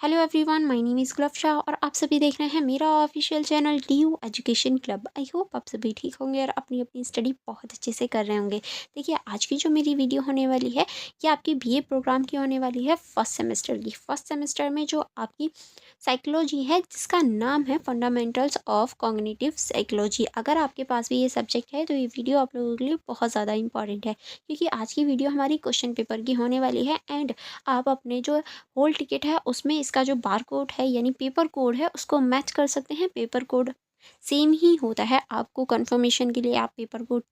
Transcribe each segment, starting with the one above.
Hello everyone, my name is Gulab Shah और आप सभी देख रहे हैं मेरा official channel DU Education Club. I hope आप सभी ठीक होंगे और अपनी अपनी स्टडी बहुत अच्छे से कर रहे होंगे। देखिए, आज की जो मेरी वीडियो होने वाली है ये आपकी BA प्रोग्राम की होने वाली है फर्स्ट सेमेस्टर की। फर्स्ट सेमेस्टर में जो आपकी साइकोलॉजी है जिसका नाम है फंडामेंटल्स ऑफ कॉग्निटिव साइकोलॉजी। अगर आपके पास भी ये सब्जेक्ट है तो ये वीडियो आप लोगों के लिए बहुत ज़्यादा इंपॉर्टेंट है, क्योंकि आज की वीडियो हमारी क्वेश्चन पेपर की होने वाली है। एंड आप अपने जो होल टिकट है उसमें इसका जो बार कोड है यानी पेपर कोड है उसको मैच कर सकते हैं। पेपर कोड सेम ही होता है, आपको कंफर्मेशन के लिए आप पेपर कोड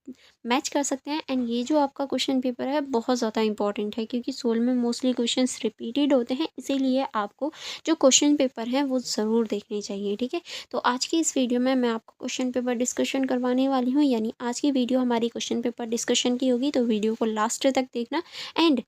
मैच कर सकते हैं। एंड ये जो आपका क्वेश्चन पेपर है बहुत ज़्यादा इंपॉर्टेंट है, क्योंकि सोल में मोस्टली क्वेश्चंस रिपीटेड होते हैं, इसीलिए आपको जो क्वेश्चन पेपर है वो ज़रूर देखने चाहिए। ठीक है, तो आज की इस वीडियो में मैं आपको क्वेश्चन पेपर डिस्कशन करवाने वाली हूँ, यानी आज की वीडियो हमारी क्वेश्चन पेपर डिस्कशन की होगी। तो वीडियो को लास्ट तक देखना एंड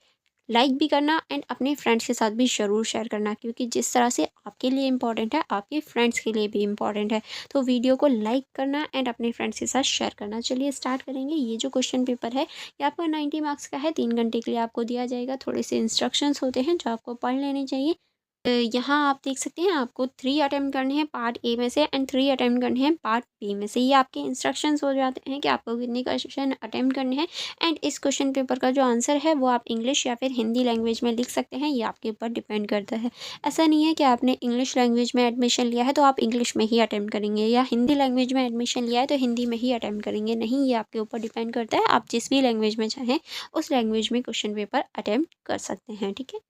लाइक भी करना एंड अपने फ्रेंड्स के साथ भी ज़रूर शेयर करना, क्योंकि जिस तरह से आपके लिए इम्पॉर्टेंट है आपके फ्रेंड्स के लिए भी इम्पॉर्टेंट है। तो वीडियो को लाइक करना एंड अपने फ्रेंड्स के साथ शेयर करना। चलिए स्टार्ट करेंगे। ये जो क्वेश्चन पेपर है ये आपको 90 मार्क्स का है, 3 घंटे के लिए आपको दिया जाएगा। थोड़े से इंस्ट्रक्शंस होते हैं जो आपको पढ़ लेने चाहिए। यहाँ आप देख सकते हैं आपको 3 अटेम्प्ट करने हैं पार्ट ए में से एंड 3 अटेम्प्ट करने हैं पार्ट बी में से। ये आपके इंस्ट्रक्शंस हो जाते हैं कि आपको कितने क्वेश्चन अटेम्प्ट करने हैं। एंड इस क्वेश्चन पेपर का जो आंसर है वो आप इंग्लिश या फिर हिंदी लैंग्वेज में लिख सकते हैं, ये आपके ऊपर डिपेंड करता है। ऐसा नहीं है कि आपने इंग्लिश लैंग्वेज में एडमिशन लिया है तो आप इंग्लिश में ही अटेम्प्ट करेंगे, या हिंदी लैंग्वेज में एडमिशन लिया है तो हिंदी में ही अटेम्प्ट करेंगे। नहीं, ये आपके ऊपर डिपेंड करता है, आप जिस भी लैंग्वेज में चाहें उस लैंग्वेज में क्वेश्चन पेपर अटेम्प्ट कर सकते हैं। ठीक है,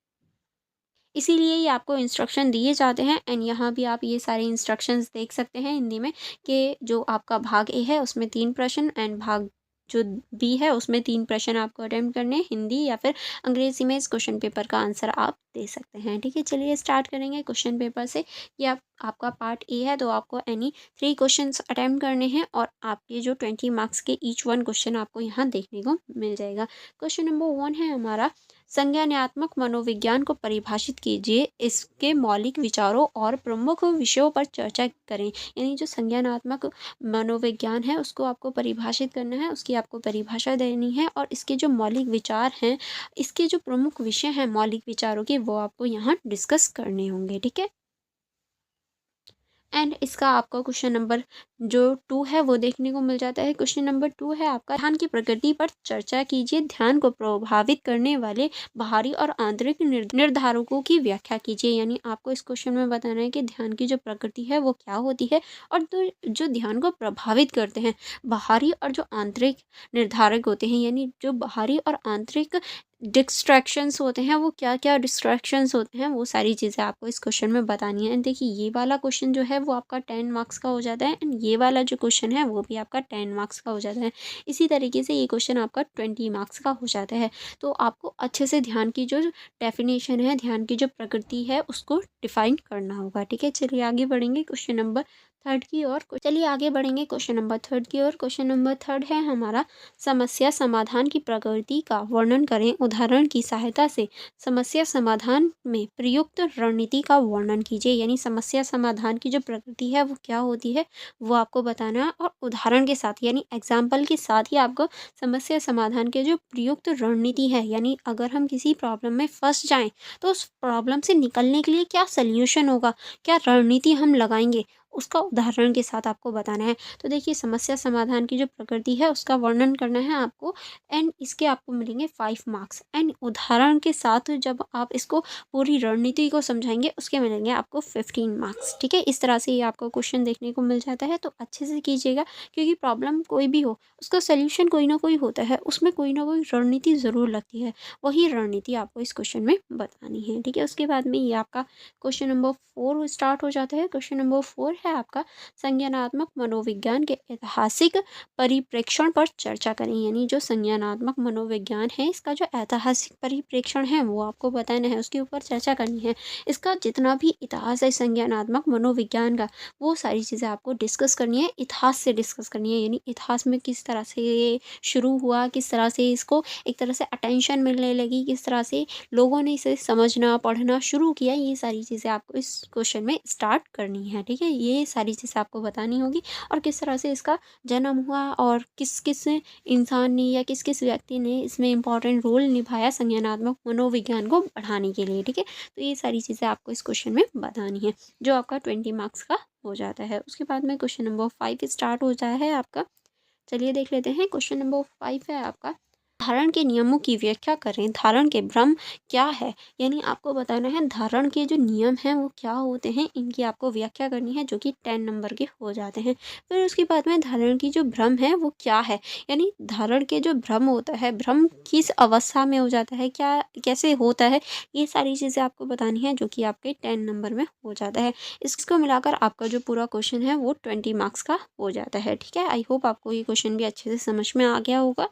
इसीलिए ये आपको इंस्ट्रक्शन दिए जाते हैं। एंड यहाँ भी आप ये सारे इंस्ट्रक्शंस देख सकते हैं हिंदी में, कि जो आपका भाग ए है उसमें 3 प्रश्न एंड भाग जो बी है उसमें 3 प्रश्न आपको अटेम्प्ट करने हैं। हिंदी या फिर अंग्रेजी में इस क्वेश्चन पेपर का आंसर आप दे सकते हैं। ठीक है, चलिए स्टार्ट करेंगे क्वेश्चन पेपर से। ये आपका पार्ट ए है, तो आपको एनी 3 क्वेश्चंस अटेम्प्ट करने हैं और आपके जो 20 मार्क्स के ईच वन क्वेश्चन आपको यहाँ देखने को मिल जाएगा। क्वेश्चन नंबर 1 है हमारा, संज्ञानात्मक मनोविज्ञान को परिभाषित कीजिए, इसके मौलिक विचारों और प्रमुख विषयों पर चर्चा करें। यानी जो संज्ञानात्मक मनोविज्ञान है उसको आपको परिभाषित करना है, उसकी आपको परिभाषा देनी है और इसके जो मौलिक विचार हैं, इसके जो प्रमुख विषय हैं मौलिक विचारों के, वो आपको यहाँ डिस्कस करने होंगे। ठीक है, एंड इसका आपका क्वेश्चन नंबर जो 2 है वो देखने को मिल जाता है। क्वेश्चन नंबर 2 है आपका, ध्यान की प्रकृति पर चर्चा कीजिए, ध्यान को प्रभावित करने वाले बाहरी और आंतरिक निर्धारकों की व्याख्या कीजिए। यानी आपको इस क्वेश्चन में बताना है कि ध्यान की जो प्रकृति है वो क्या होती है और जो ध्यान को प्रभावित करते हैं बाहरी और जो आंतरिक निर्धारक होते हैं, यानी जो बाहरी और आंतरिक डिस्ट्रैक्शंस होते हैं वो क्या क्या डिस्ट्रैक्शंस होते हैं, वो सारी चीज़ें आपको इस क्वेश्चन में बतानी है। देखिए, ये वाला क्वेश्चन जो है वो आपका 10 मार्क्स का हो जाता है एंड ये वाला जो क्वेश्चन है वो भी आपका 10 मार्क्स का हो जाता है। इसी तरीके से ये क्वेश्चन आपका 20 मार्क्स का हो जाता है। तो आपको अच्छे से ध्यान की जो डेफिनेशन है, ध्यान की जो प्रकृति है उसको डिफाइन करना होगा। ठीक है, चलिए आगे बढ़ेंगे क्वेश्चन नंबर थर्ड की ओर। चलिए आगे बढ़ेंगे क्वेश्चन नंबर थर्ड की ओर। क्वेश्चन नंबर थर्ड है हमारा, समस्या समाधान की प्रकृति का वर्णन करें, उदाहरण की सहायता से समस्या समाधान में प्रयुक्त रणनीति का वर्णन कीजिए। यानी समस्या समाधान की जो प्रकृति है वो क्या होती है वो आपको बताना है और उदाहरण के साथ यानी एग्जाम्पल के साथ ही आपको समस्या समाधान के जो प्रयुक्त रणनीति है, यानी अगर हम किसी प्रॉब्लम में फंस जाएं तो उस प्रॉब्लम से निकलने के लिए क्या सल्यूशन होगा, क्या रणनीति हम लगाएंगे, उसका उदाहरण के साथ आपको बताना है। तो देखिए, समस्या समाधान की जो प्रकृति है उसका वर्णन करना है आपको एंड इसके आपको मिलेंगे 5 मार्क्स एंड उदाहरण के साथ जब आप इसको पूरी रणनीति को समझाएंगे उसके मिलेंगे आपको 15 मार्क्स। ठीक है, इस तरह से ये आपको क्वेश्चन देखने को मिल जाता है। तो अच्छे से कीजिएगा, क्योंकि प्रॉब्लम कोई भी हो उसका सोल्यूशन कोई ना कोई होता है, उसमें कोई ना कोई रणनीति ज़रूर लगती है, वही रणनीति आपको इस क्वेश्चन में बतानी है। ठीक है, उसके बाद में ये आपका क्वेश्चन नंबर 4 स्टार्ट हो जाता है। क्वेश्चन नंबर 4 है आपका, संज्ञानात्मक मनोविज्ञान के ऐतिहासिक परिप्रेक्षण पर चर्चा करें। यानी जो संज्ञानात्मक मनोविज्ञान है इसका जो ऐतिहासिक परिप्रेक्षण है वो आपको बताना है, उसके ऊपर चर्चा करनी है। इसका जितना भी इतिहास है संज्ञानात्मक मनोविज्ञान का, वो सारी चीज़ें आपको डिस्कस करनी है, इतिहास से डिस्कस करनी है। यानी इतिहास में किस तरह से ये शुरू हुआ, किस तरह से इसको एक तरह से अटेंशन मिलने लगी, किस तरह से लोगों ने इसे समझना पढ़ना शुरू किया, ये सारी चीज़ें आपको इस क्वेश्चन में स्टार्ट करनी है। ठीक है, ये ये सारी चीज़ें आपको बतानी होगी और किस तरह से इसका जन्म हुआ और किस किस इंसान ने या किस किस व्यक्ति ने इसमें इम्पोर्टेंट रोल निभाया संज्ञानात्मक मनोविज्ञान को बढ़ाने के लिए। ठीक है, तो ये सारी चीज़ें आपको इस क्वेश्चन में बतानी है, जो आपका 20 मार्क्स का हो जाता है। उसके बाद में क्वेश्चन नंबर 5 स्टार्ट हो जाता है आपका। चलिए देख लेते हैं। क्वेश्चन नंबर 5 है आपका, धारण के नियमों की व्याख्या करें। धारण के भ्रम क्या है, यानी आपको बताना है धारण के जो नियम हैं वो क्या होते हैं, इनकी आपको व्याख्या करनी है, जो कि 10 नंबर के हो जाते हैं। फिर उसके बाद में धारण की जो भ्रम है वो क्या है, यानी धारण के जो भ्रम होता है, भ्रम किस अवस्था में हो जाता है, क्या कैसे होता है, ये सारी चीज़ें आपको बतानी है, जो कि आपके 10 नंबर में हो जाता है। इसको मिलाकर आपका जो पूरा क्वेश्चन है वो 20 मार्क्स का हो जाता है। ठीक है, आई होप आपको ये क्वेश्चन भी अच्छे से समझ में आ गया होगा।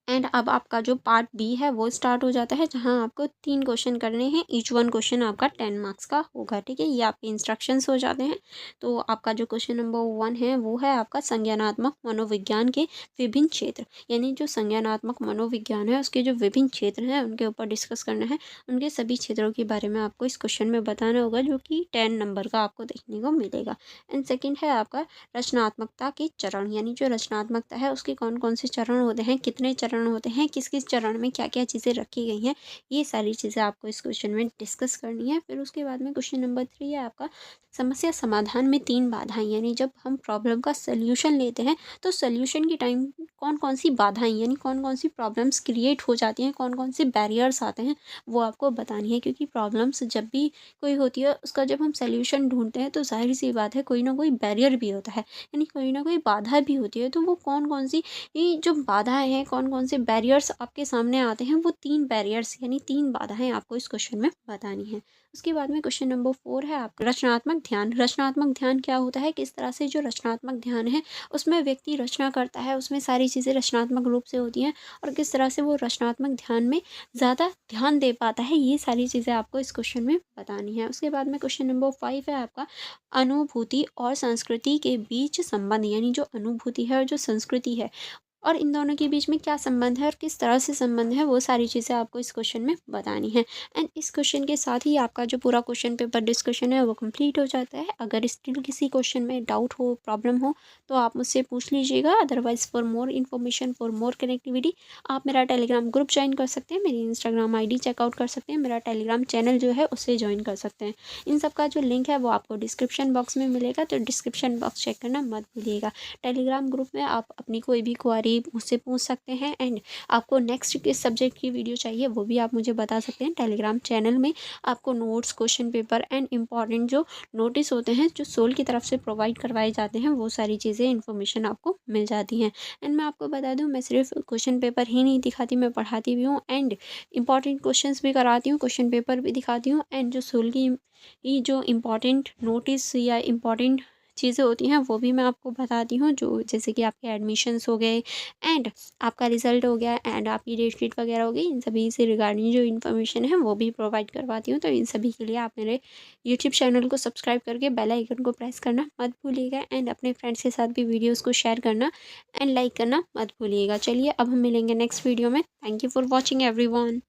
एंड अब आपका जो पार्ट बी है वो स्टार्ट हो जाता है, जहां आपको 3 क्वेश्चन करने हैं। ईच वन क्वेश्चन आपका 10 मार्क्स का होगा। ठीक है, ये आपके इंस्ट्रक्शंस हो जाते हैं। तो आपका जो क्वेश्चन नंबर 1 है वो है आपका संज्ञानात्मक मनोविज्ञान के विभिन्न क्षेत्र, यानी जो संज्ञानात्मक मनोविज्ञान है उसके जो विभिन्न क्षेत्र हैं उनके ऊपर डिस्कस करना है। उनके सभी क्षेत्रों के बारे में आपको इस क्वेश्चन में बताना होगा, जो कि 10 नंबर का आपको देखने को मिलेगा। एंड सेकेंड है आपका रचनात्मकता के चरण, यानी जो रचनात्मकता है उसके कौन कौन से चरण होते हैं, कितने चरण होते हैं, किस किस चरण में क्या क्या चीज़ें रखी गई हैं, ये सारी चीज़ें आपको इस क्वेश्चन में डिस्कस करनी है। फिर उसके बाद में क्वेश्चन नंबर 3 है आपका समस्या समाधान में 3 बाधाएं, यानी जब हम प्रॉब्लम का सल्यूशन लेते हैं तो सल्यूशन के टाइम कौन कौन सी बाधाएं, यानी कौन कौन सी प्रॉब्लम्स क्रिएट हो जाती हैं, कौन कौन से बैरियर्स आते हैं, वो आपको बतानी है। क्योंकि प्रॉब्लम्स जब भी कोई होती है उसका जब हम सल्यूशन ढूंढते हैं तो जाहिर सी बात है कोई ना कोई बैरियर भी होता है, यानी कोई ना कोई बाधा भी होती है। तो वो कौन कौन सी ये जो बाधाएं हैं, कौन कौन से बैरियर्स आपके सामने आते हैं, वो 3 बैरियर्स यानी 3 बाधाएं आपको इस क्वेश्चन में बतानी है। उसके बाद में क्वेश्चन नंबर 4 है आपका रचनात्मक ध्यान। रचनात्मक ध्यान क्या होता है, किस तरह से जो रचनात्मक ध्यान है उसमें व्यक्ति रचना करता है, उसमें सारी चीज़ें रचनात्मक रूप से होती हैं और किस तरह से वो रचनात्मक ध्यान में ज़्यादा ध्यान दे पाता है, ये सारी चीज़ें आपको इस क्वेश्चन में बतानी है। उसके बाद में क्वेश्चन नंबर 5 है आपका अनुभूति और संस्कृति के बीच संबंध, यानी जो अनुभूति है और जो संस्कृति है और इन दोनों के बीच में क्या संबंध है और किस तरह से संबंध है, वो सारी चीज़ें आपको इस क्वेश्चन में बतानी है। एंड इस क्वेश्चन के साथ ही आपका जो पूरा क्वेश्चन पेपर डिस्कशन है वो कंप्लीट हो जाता है। अगर स्टिल किसी क्वेश्चन में डाउट हो, प्रॉब्लम हो, तो आप मुझसे पूछ लीजिएगा। Otherwise for more information, for more connectivity, आप मेरा टेलीग्राम ग्रुप ज्वाइन कर सकते हैं, मेरी इंस्टाग्राम ID चेकआउट कर सकते हैं, मेरा टेलीग्राम चैनल जो है उससे ज्वाइन कर सकते हैं। इन सब का जो लिंक है वो आपको डिस्क्रिप्शन बॉक्स में मिलेगा, तो डिस्क्रिप्शन बॉक्स चेक करना मत भूलिएगा। टेलीग्राम ग्रुप में आप अपनी कोई भी क्वारी मुझसे पूछ सकते हैं। एंड आपको नेक्स्ट किस सब्जेक्ट की वीडियो चाहिए वो भी आप मुझे बता सकते हैं। टेलीग्राम चैनल में आपको notes, question paper and important जो नोटिस होते हैं जो सोल की तरफ से प्रोवाइड करवाए जाते हैं, वो सारी चीज़ें इन्फॉर्मेशन आपको मिल जाती हैं। एंड मैं आपको बता दूं, मैं सिर्फ क्वेश्चन पेपर ही नहीं दिखाती, मैं पढ़ाती भी हूँ एंड इंपॉर्टेंट क्वेश्चंस भी कराती हूँ, क्वेश्चन पेपर भी दिखाती हूँ एंड जो सोल की ये जो इम्पॉर्टेंट नोटिस या इम्पॉर्टेंट चीज़ें होती हैं वो भी मैं आपको बताती हूँ, जो जैसे कि आपके एडमिशन्स हो गए एंड आपका रिज़ल्ट हो गया एंड आपकी डेट शीट वगैरह हो गई, इन सभी से रिगार्डिंग जो इन्फॉर्मेशन है वो भी प्रोवाइड करवाती हूँ। तो इन सभी के लिए आप मेरे यूट्यूब चैनल को सब्सक्राइब करके बेल आइकन को प्रेस करना मत भूलिएगा एंड अपने फ्रेंड्स के साथ भी वीडियोज़ को शेयर करना एंड लाइक करना मत भूलिएगा। चलिए अब हम मिलेंगे नेक्स्ट वीडियो में। Thank you for watching everyone.